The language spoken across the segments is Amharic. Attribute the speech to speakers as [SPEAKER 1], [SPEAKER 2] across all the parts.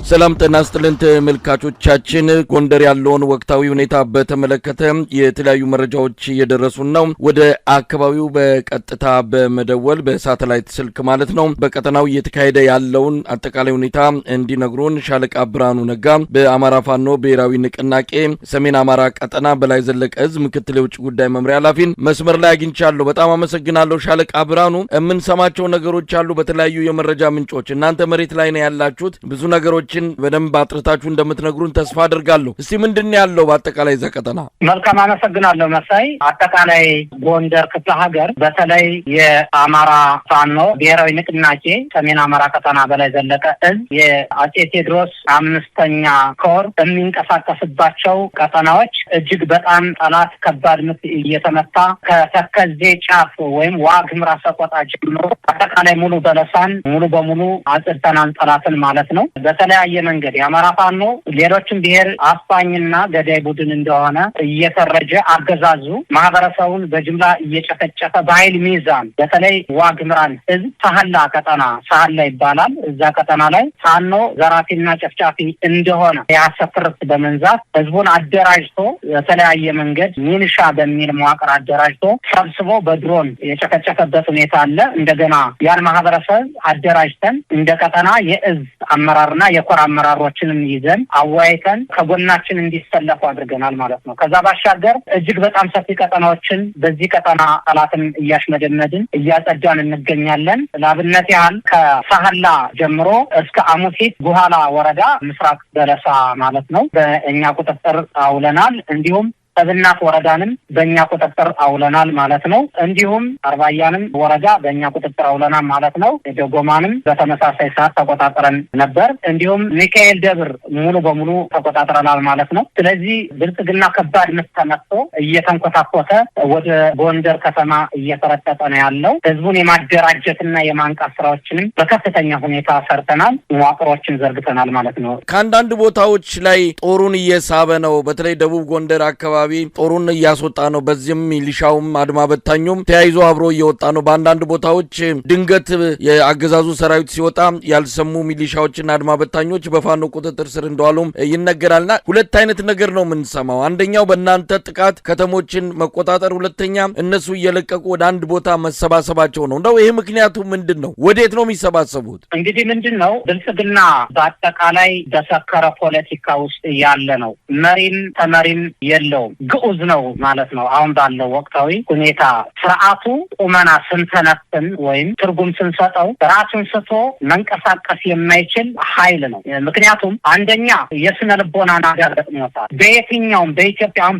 [SPEAKER 1] ሰላም ጤና ይስጥልን ተመልካቾቻችን ጎንደር ያለውን ወቅታዊ ሁኔታ በተመለከተ የተለያዩ መረጃዎች እየደረሱን ነው። ወደ አካባቢው በቀጥታ በመደወል በሳተላይት ስልክ ማለት ነው በቀጠናው እየተካሄደ ያለውን አጠቃላይ ሁኔታ እንዲነግሩን ሻለቃ ብርሃኑ ነጋ በአማራ ፋኖ ብሔራዊ ንቅናቄ ሰሜን አማራ ቀጠና በላይ ዘለቀ ዕዝ ምክትል የውጭ ጉዳይ መምሪያ ኃላፊን መስመር ላይ አግኝቻለሁ። በጣም አመሰግናለሁ ሻለቃ ብርሃኑ። የምንሰማቸው ነገሮች አሉ በተለያዩ የመረጃ ምንጮች፣ እናንተ መሬት ላይ ነው ያላችሁት። ብዙ ነገሮች በደንብ አጥርታችሁ እንደምትነግሩን ተስፋ አደርጋለሁ። እስቲ ምንድነው ያለው በአጠቃላይ ዘቀጠና?
[SPEAKER 2] መልካም አመሰግናለሁ መሳይ። አጠቃላይ ጎንደር ክፍለ ሀገር በተለይ የአማራ ፋኖ ብሔራዊ ንቅናቄ ሰሜን አማራ ቀጠና በላይ ዘለቀ ዕዝ የአጼ ቴዎድሮስ 5ኛ ኮር የሚንቀሳቀስባቸው ቀጠናዎች እጅግ በጣም ጠላት ከባድ ምት እየተመታ ከተከዜ ጫፍ ወይም ዋግምራ ሰቆጣ ጀምሮ አጠቃላይ ሙሉ በለሳን ሙሉ በሙሉ አጽድተናል ጠላትን ማለት ነው። በተለያየ መንገድ የአማራ ፋኖ ሌሎችን ብሔር አስፋኝና ገዳይ ቡድን እንደሆነ እየተረጀ አገዛዙ ማህበረሰቡን በጅምላ እየጨፈጨፈ በኃይል ሚዛን በተለይ ዋግምራን ሕዝብ ሳህላ ቀጠና ሳህላ ይባላል። እዛ ቀጠና ላይ ፋኖ ዘራፊና ጨፍጫፊ እንደሆነ ያሰፍርት በመንዛት ሕዝቡን አደራጅቶ በተለያየ መንገድ ሚንሻ በሚል መዋቅር አደራጅቶ ሰብስቦ በድሮን የጨፈጨፈበት ሁኔታ አለ። እንደገና ያን ማህበረሰብ አደራጅተን እንደ ቀጠና የዕዝ አመራርና የኮር አመራሮችንም ይዘን አዋይተን ከጎናችን እንዲሰለፉ አድርገናል ማለት ነው። ከዛ ባሻገር እጅግ በጣም ሰፊ ቀጠናዎችን በዚህ ቀጠና ጠላትን እያሽመደመድን እያጸዳን እንገኛለን። ለአብነት ያህል ከሳህላ ጀምሮ እስከ አሙሲት ጉሃላ ወረዳ ምስራቅ በለሳ ማለት ነው በእኛ ቁጥጥር አውለናል። እንዲሁም ሰብናት ወረዳንም በእኛ ቁጥጥር አውለናል ማለት ነው። እንዲሁም አርባያንም ወረዳ በእኛ ቁጥጥር አውለናል ማለት ነው። ደጎማንም በተመሳሳይ ሰዓት ተቆጣጥረን ነበር። እንዲሁም ሚካኤል ደብር ሙሉ በሙሉ ተቆጣጥረናል ማለት ነው። ስለዚህ ብልጽግና ከባድ ምት ተመትቶ እየተንኮታኮተ ወደ ጎንደር ከተማ እየተረጠጠ ነው ያለው። ህዝቡን የማደራጀትና የማንቃት ስራዎችንም በከፍተኛ ሁኔታ ሰርተናል፣ መዋቅሮችን ዘርግተናል ማለት ነው።
[SPEAKER 1] ከአንዳንድ ቦታዎች ላይ ጦሩን እየሳበ ነው። በተለይ ደቡብ ጎንደር አካባቢ ጦሩን እያስወጣ ነው። በዚህም ሚሊሻውም አድማ በታኙም ተያይዞ አብሮ እየወጣ ነው። በአንዳንድ ቦታዎች ድንገት የአገዛዙ ሰራዊት ሲወጣ ያልሰሙ ሚሊሻዎችና አድማ በታኞች በፋኖ ቁጥጥር ስር እንደዋሉም ይነገራልና ሁለት አይነት ነገር ነው የምንሰማው። አንደኛው በእናንተ ጥቃት ከተሞችን መቆጣጠር፣ ሁለተኛ እነሱ እየለቀቁ ወደ አንድ ቦታ መሰባሰባቸው ነው። እንደው ይሄ ምክንያቱ ምንድን ነው? ወዴት ነው የሚሰባሰቡት?
[SPEAKER 2] እንግዲህ ምንድን ነው ብልጽግና በአጠቃላይ በሰከረ ፖለቲካ ውስጥ ያለ ነው። መሪም ተመሪም የለውም። ግዑዝ ነው ማለት ነው። አሁን ባለው ወቅታዊ ሁኔታ ስርዓቱ ቁመና ስንተነትን ወይም ትርጉም ስንሰጠው ራሱን ስቶ መንቀሳቀስ የማይችል ኃይል ነው። ምክንያቱም አንደኛ የስነ ልቦና ናዳ ገጥሞታል። በየትኛውም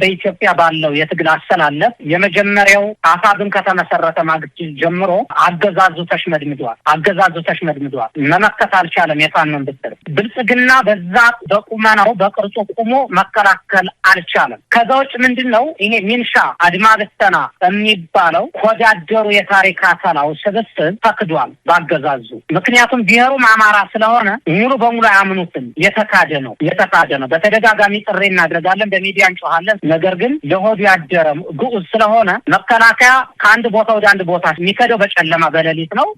[SPEAKER 2] በኢትዮጵያ ባለው የትግል አሰላለፍ የመጀመሪያው አፋብን ከተመሰረተ ማግስት ጀምሮ አገዛዙ ተሽመድምዷል። መመከት አልቻለም። የፋኖን ብትር ብልጽግና በዛ በቁመናው በቅርጹ ቁሞ መከላከል አልቻለም። ከዛ ውጭ ምንድነው ይሄ ሚንሻ አድማ በተና የሚባለው ወዳደሩ የታሪክ አሰላው ስብስብ ተክዷል ባገዛዙ። ምክንያቱም ብሔሩም አማራ ስለሆነ ሙሉ በሙሉ አያምኑትም። የተካደ ነው። በተደጋጋሚ ጥሪ እናደርጋለን፣ በሚዲያ እንጮሃለን። ነገር ግን ለሆዱ ያደረ ግዑዝ ስለሆነ መከላከያ ከአንድ ቦታ ወደ አንድ ቦታ የሚከደው በጨለማ በሌሊት ነው።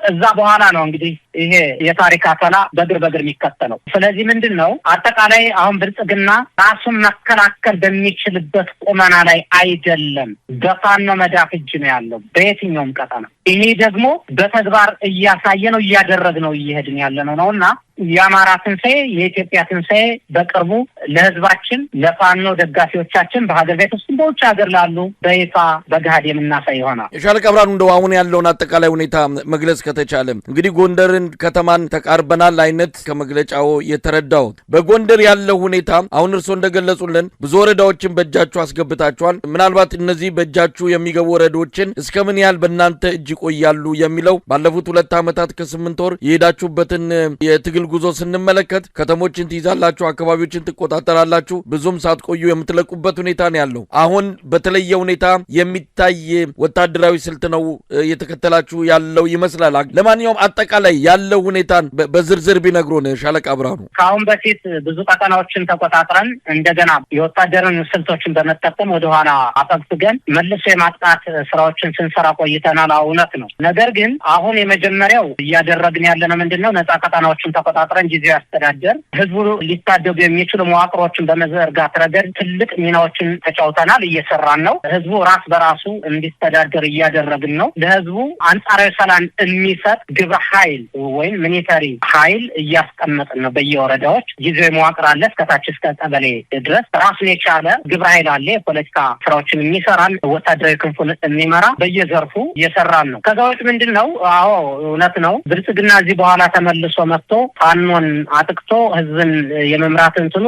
[SPEAKER 2] እዛ በኋላ ነው እንግዲህ ይሄ የታሪክ አሰላ በእግር የሚከተለው። ስለዚህ ምንድነው አጠቃላይ አሁን ብልጽግና ራሱን መከላከል በሚችልበት ቁመና ላይ አይደለም። በፋኖ መዳፍ እጅ ነው ያለው በየትኛውም ቀጠና። ይሄ ደግሞ በተግባር እያሳየ ነው፣ እያደረግ ነው፣ እየሄድን ያለ ነውና የአማራ ትንሣኤ የኢትዮጵያ ትንሣኤ በቅርቡ ለህዝባችን ለፋኖ ደጋፊዎቻችን በሀገር ቤት ውስጥ በውጭ ሀገር ላሉ በይፋ በገሃድ የምናሳይ ይሆናል።
[SPEAKER 1] ሻለቃ ብርሃኑ እንደው አሁን ያለውን አጠቃላይ ሁኔታ መግለጽ ከተቻለ እንግዲህ ጎንደርን ከተማን ተቃርበናል አይነት ከመግለጫው የተረዳሁት በጎንደር ያለው ሁኔታ አሁን እርሶ እንደገለጹልን ብዙ ወረዳዎችን በእጃችሁ አስገብታችኋል። ምናልባት እነዚህ በእጃችሁ የሚገቡ ወረዳዎችን እስከምን ያህል በእናንተ እጅ ይቆያሉ የሚለው ባለፉት 2 ዓመታት ከ8 ወር የሄዳችሁበትን የትግል ጉዞ ስንመለከት ከተሞችን ትይዛላችሁ፣ አካባቢዎችን ትቆጣጠራላችሁ፣ ብዙም ሳትቆዩ የምትለቁበት ሁኔታ ነው ያለው። አሁን በተለየ ሁኔታ የሚታይ ወታደራዊ ስልት ነው የተከተላችሁ ያለው ይመስላል። ለማንኛውም አጠቃላይ ያለው ሁኔታን በዝርዝር ቢነግሩን ሻለቃ ብርሃኑ።
[SPEAKER 2] ከአሁን በፊት ብዙ ቀጠናዎችን ተቆጣጥረን እንደገና የወታደርን ስልቶችን በመጠቀም ወደ ኋላ አፈግፍገን መልሶ የማጥቃት ስራዎችን ስንሰራ ቆይተናል። አሁን እውነት ነው። ነገር ግን አሁን የመጀመሪያው እያደረግን ያለነው ምንድነው? ነፃ ቀጠናዎችን ተቆጣጥረን ጊዜያዊ አስተዳደር ህዝቡ ሊታደጉ የሚችሉ መዋቅሮችን በመዘርጋት ረገድ ትልቅ ሚናዎችን ተጫውተናል፣ እየሰራን ነው። ህዝቡ ራስ በራሱ እንዲስተዳደር እያደረግን ነው። ለህዝቡ አንጻራዊ ሰላም የሚሰጥ ግብረ ኃይል ወይም ሚሊተሪ ኃይል እያስቀመጥን ነው። በየወረዳዎች ጊዜያዊ መዋቅር አለ፣ እስከታች እስከ ቀበሌ ድረስ ራሱን የቻለ ግብረ ኃይል አለ። የፖለቲካ ስራዎችን የሚሰራን ወታደራዊ ክንፉን የሚመራ በየዘርፉ እየሰራን ነው። ከዛ ውጭ ምንድነው? አዎ እውነት ነው። ብልጽግና እዚህ በኋላ ተመልሶ መጥቶ ፋኖን አጥቅቶ ህዝብን የመምራት እንትኑ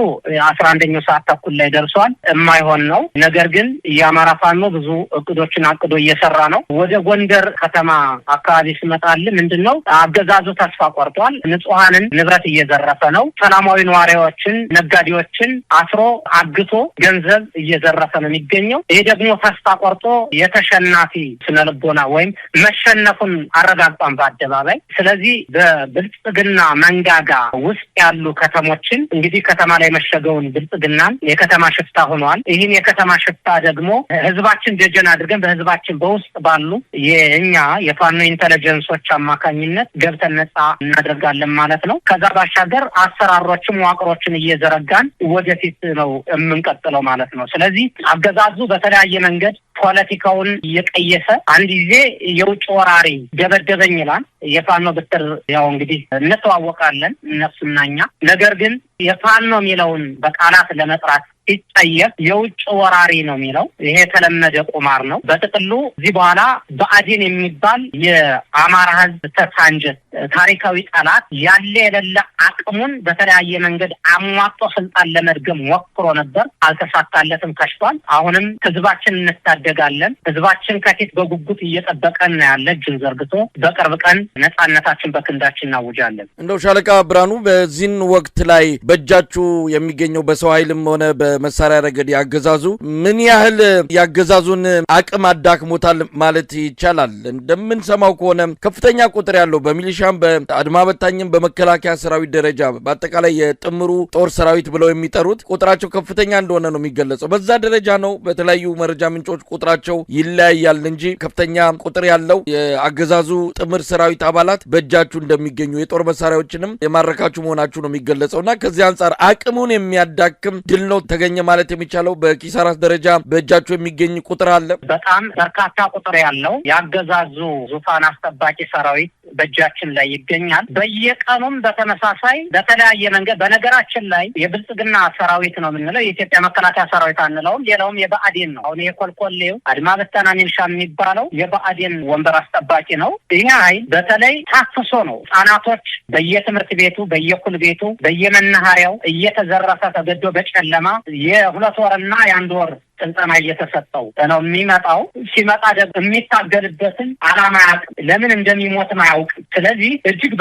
[SPEAKER 2] 11ኛው ሰዓት ተኩል ላይ ደርሷል። የማይሆን ነው። ነገር ግን የአማራ ፋኖ ብዙ እቅዶችን አቅዶ እየሰራ ነው። ወደ ጎንደር ከተማ አካባቢ ሲመጣል ምንድነው? አገዛዙ ተስፋ ቆርጧል። ንጹሃንን ንብረት እየዘረፈ ነው። ሰላማዊ ነዋሪዎችን፣ ነጋዴዎችን አስሮ አግቶ ገንዘብ እየዘረፈ ነው የሚገኘው። ይሄ ደግሞ ተስፋ ቆርጦ የተሸናፊ ስነልቦና ወይም መሸነፉን አረጋግጧን በአደባባይ። ስለዚህ በብልጽግና መንጋጋ ውስጥ ያሉ ከተሞችን እንግዲህ ከተማ ላይ መሸገውን ብልጽግናን የከተማ ሽፍታ ሆኗል። ይህን የከተማ ሽፍታ ደግሞ ህዝባችን ደጀን አድርገን በህዝባችን በውስጥ ባሉ የኛ የፋኖ ኢንተለጀንሶች አማካኝነት ገብተን ነጻ እናደርጋለን ማለት ነው። ከዛ ባሻገር አሰራሮችን መዋቅሮችን እየዘረጋን ወደፊት ነው የምንቀጥለው ማለት ነው። ስለዚህ አገዛዙ በተለያየ መንገድ ፖለቲካውን እየቀየሰ አንድ ጊዜ የውጭ ወራሪ ደበደበኝ ይላል። የፋኖ ብትር ያው እንግዲህ እንተዋወቃለን እነሱና እኛ። ነገር ግን የፋኖ የሚለውን በቃላት ለመጥራት ሲጠየቅ የውጭ ወራሪ ነው የሚለው። ይሄ የተለመደ ቁማር ነው። በጥቅሉ እዚህ በኋላ ብአዴን የሚባል የአማራ ህዝብ ተሳንጀት ታሪካዊ ጠላት ያለ የሌለ አቅሙን በተለያየ መንገድ አሟጦ ስልጣን ለመድገም ሞክሮ ነበር፣ አልተሳካለትም፣ ከሽቷል። አሁንም ህዝባችን እንታደጋለን። ህዝባችን ከፊት በጉጉት እየጠበቀን ነው ያለ እጁን ዘርግቶ። በቅርብ ቀን ነጻነታችን በክንዳችን እናውጃለን።
[SPEAKER 1] እንደው ሻለቃ ብርሃኑ በዚህን ወቅት ላይ በእጃችሁ የሚገኘው በሰው ኃይልም ሆነ በመሳሪያ ረገድ ያገዛዙ ምን ያህል ያገዛዙን አቅም አዳክሞታል ማለት ይቻላል? እንደምንሰማው ከሆነ ከፍተኛ ቁጥር ያለው በሚሊሻም በአድማ በታኝም በመከላከያ ሰራዊት ደረጃ በአጠቃላይ የጥምሩ ጦር ሰራዊት ብለው የሚጠሩት ቁጥራቸው ከፍተኛ እንደሆነ ነው የሚገለጸው። በዛ ደረጃ ነው። በተለያዩ መረጃ ምንጮች ቁጥራቸው ይለያያል እንጂ ከፍተኛ ቁጥር ያለው የአገዛዙ ጥምር ሰራዊት አባላት በእጃችሁ እንደሚገኙ የጦር መሳሪያዎችንም የማረካችሁ መሆናችሁ ነው የሚገለጸው እና ከዚህ አንጻር አቅሙን የሚያዳክም ድል ነው ተገኘ ማለት የሚቻለው። በኪሳራ ደረጃ በእጃችሁ የሚገኝ ቁጥር አለ?
[SPEAKER 2] በጣም በርካታ ቁጥር ያለው የአገዛዙ ዙፋን አስጠባቂ ሰራዊት በእጃችን ላይ ይገኛል። በየቀኑም በተመሳሳይ በተለያየ መንገድ በነገራችን ላይ የብልጽግና ሰራዊት ነው የምንለው፣ የኢትዮጵያ መከላከያ ሰራዊት አንለውም። ሌላውም የብአዴን ነው። አሁን የኮልኮሌው አድማ በተና ሚሊሻ የሚባለው የብአዴን ወንበር አስጠባቂ ነው። ይህ ኃይል በተለይ ታፍሶ ነው። ህጻናቶች በየትምህርት ቤቱ፣ በየኩል ቤቱ፣ በየመናኸሪያው እየተዘረፈ ተገዶ በጨለማ የ2 ወርና የ1 ወር ስልጠና እየተሰጠው ነው የሚመጣው። ሲመጣ ደግሞ የሚታገልበትን አላማ ያውቅ፣ ለምን እንደሚሞትም አያውቅም። ስለዚህ እጅግ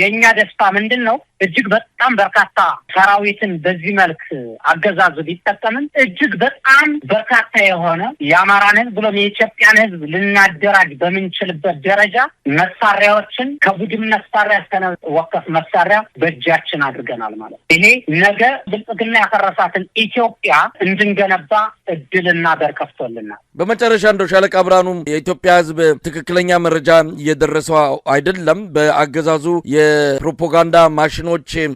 [SPEAKER 2] የኛ ደስታ ምንድን ነው? እጅግ በጣም በርካታ ሰራዊትን በዚህ መልክ አገዛዙ ቢጠቀምም እጅግ በጣም በርካታ የሆነ የአማራን ህዝብ ብሎም የኢትዮጵያን ህዝብ ልናደራጅ በምንችልበት ደረጃ መሳሪያዎችን ከቡድን መሳሪያ እስከ ወከፍ መሳሪያ በእጃችን አድርገናል ማለት። ይሄ ነገ ብልጽግና ያፈረሳትን ኢትዮጵያ እንድንገነባ እድልና በር ከፍቶልናል።
[SPEAKER 1] በመጨረሻ እንደው ሻለቃ ብርሃኑ የኢትዮጵያ ህዝብ ትክክለኛ መረጃ እየደረሰው አይደለም። በአገዛዙ የፕሮፓጋንዳ ማሽኖች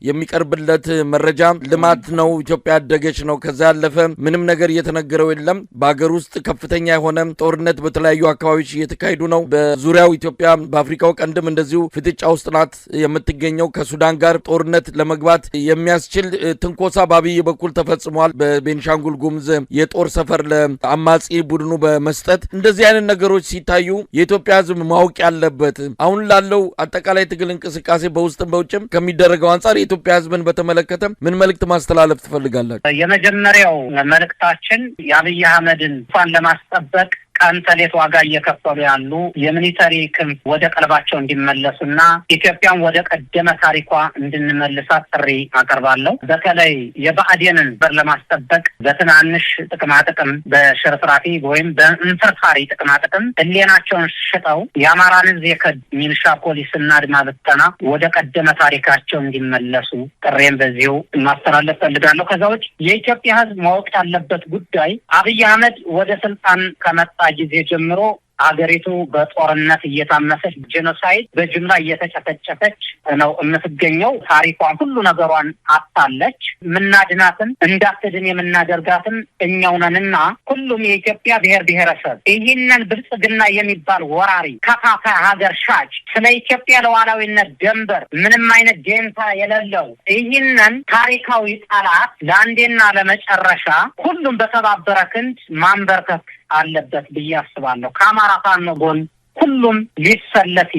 [SPEAKER 1] የሚቀርብለት መረጃ ልማት ነው፣ ኢትዮጵያ ያደገች ነው፣ ከዛ ያለፈ ምንም ነገር እየተነገረው የለም። በአገር ውስጥ ከፍተኛ የሆነ ጦርነት በተለያዩ አካባቢዎች እየተካሄዱ ነው። በዙሪያው ኢትዮጵያ በአፍሪካው ቀንድም እንደዚሁ ፍጥጫ ውስጥ ናት የምትገኘው። ከሱዳን ጋር ጦርነት ለመግባት የሚያስችል ትንኮሳ በአብይ በኩል ተፈጽሟል። በቤንሻንጉል ጉሙዝ የጦር ሰፈር ለአማጺ ቡድኑ በመስጠት እንደዚህ አይነት ነገሮች ሲታዩ የኢትዮጵያ ህዝብ ማወቅ ያለበት አሁን ላለው አጠቃላይ ትግል እንቅስቃሴ በውስጥም በውጭም ከሚደረገው አንጻር የኢትዮጵያ ህዝብን በተመለከተ ምን መልእክት ማስተላለፍ ትፈልጋላችሁ?
[SPEAKER 2] የመጀመሪያው መልእክታችን የአብይ አህመድን ፋን ለማስጠበቅ ቀን ተሌት ዋጋ እየከፈሉ ያሉ የሚሊተሪ ክንፍ ወደ ቀልባቸው እንዲመለሱና ኢትዮጵያን ወደ ቀደመ ታሪኳ እንድንመልሳት ጥሪ አቀርባለሁ። በተለይ የብአዴንን በር ለማስጠበቅ በትናንሽ ጥቅማጥቅም በሽርፍራፊ ወይም በእንፍርፋሪ ጥቅማጥቅም ህሊናቸውን ሽጠው የአማራን ህዝብ የከድ ሚሊሻ ፖሊስና አድማ ብተና ወደ ቀደመ ታሪካቸው እንዲመለሱ ጥሬን በዚሁ ማስተላለፍ ፈልጋለሁ። ከዛ ውጭ የኢትዮጵያ ህዝብ ማወቅ ያለበት ጉዳይ አብይ አህመድ ወደ ስልጣን ከመጣ ጊዜ ጀምሮ ሀገሪቱ በጦርነት እየታመሰች ጄኖሳይድ በጅምላ እየተጨፈጨፈች ነው የምትገኘው። ታሪኳን ሁሉ ነገሯን አጣለች። ምናድናትን እንዳትድን የምናደርጋትን እኛው ነንና ሁሉም የኢትዮጵያ ብሔር ብሔረሰብ ይህንን ብልጽግና የሚባል ወራሪ ከፋፋይ ሀገር ሻጭ ስለ ኢትዮጵያ ሉዓላዊነት ድንበር ምንም አይነት ደንታ የሌለው ይህንን ታሪካዊ ጠላት ለአንዴና ለመጨረሻ ሁሉም በተባበረ ክንድ ማንበርከክ አለበት ብዬ አስባለሁ። ከአማራ ፋኖ ጎን ሁሉም ሊሰለፍ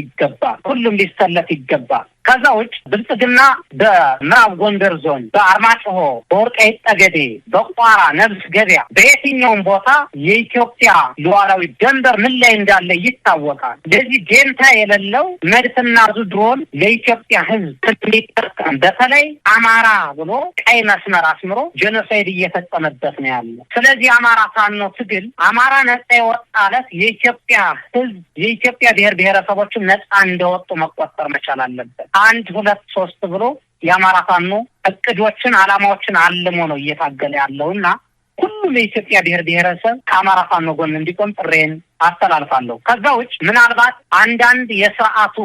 [SPEAKER 2] ይገባል። ከዛ ውጭ ብልጽግና በምዕራብ ጎንደር ዞን በአርማጭሆ፣ በወልቃይት ጠገዴ፣ በቋራ፣ ነብስ ገበያ በየትኛውም ቦታ የኢትዮጵያ ሉዓላዊ ድንበር ምን ላይ እንዳለ ይታወቃል። ለዚህ ደንታ የሌለው መድፍና ድሮን ለኢትዮጵያ ሕዝብ እንዲጠቀም በተለይ አማራ ብሎ ቀይ መስመር አስምሮ ጄኖሳይድ እየፈጸመበት ነው ያለ። ስለዚህ አማራ ፋኖ ትግል አማራ ነጻ የወጣለት የኢትዮጵያ ሕዝብ የኢትዮጵያ ብሔር ብሔረሰቦችን ነጻ እንደወጡ መቆጠር መቻል አለበት። 1 2 3 ብሎ የአማራ ፋኖ እቅዶችን አላማዎችን አልሞ ነው እየታገለ ያለውና ሁሉም የኢትዮጵያ ብሔር ብሔረሰብ ከአማራ ፋኖ ጎን እንዲቆም ጥሬን አስተላልፋለሁ። ከዛ ውጭ ምናልባት አንዳንድ የስርዓቱ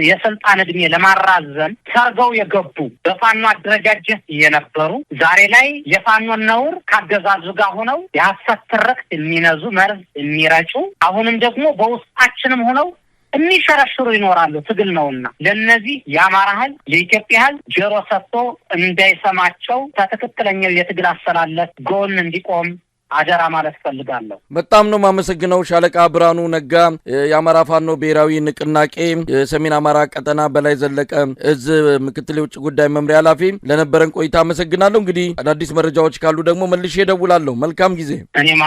[SPEAKER 2] የስልጣን እድሜ ለማራዘም ሰርገው የገቡ በፋኖ አደረጃጀት የነበሩ ዛሬ ላይ የፋኖን ነውር ካገዛዙ ጋር ሆነው የሐሰት ትርክት የሚነዙ መርዝ የሚረጩ አሁንም ደግሞ በውስጣችንም ሆነው የሚሸረሽሩ ይኖራሉ። ትግል ነውና ለነዚህ የአማራ ህዝብ የኢትዮጵያ ህዝብ ጆሮ ሰጥቶ እንዳይሰማቸው ከትክክለኛው የትግል አሰላለፍ ጎን እንዲቆም አደራ ማለት ፈልጋለሁ።
[SPEAKER 1] በጣም ነው ማመሰግነው ሻለቃ ብርሃኑ ነጋ የአማራ ፋኖ ብሔራዊ ንቅናቄ የሰሜን አማራ ቀጠና በላይ ዘለቀ እዝ ምክትል የውጭ ጉዳይ መምሪያ ኃላፊ ለነበረን ቆይታ አመሰግናለሁ። እንግዲህ አዳዲስ መረጃዎች ካሉ ደግሞ መልሼ እደውላለሁ። መልካም ጊዜ።
[SPEAKER 2] እኔም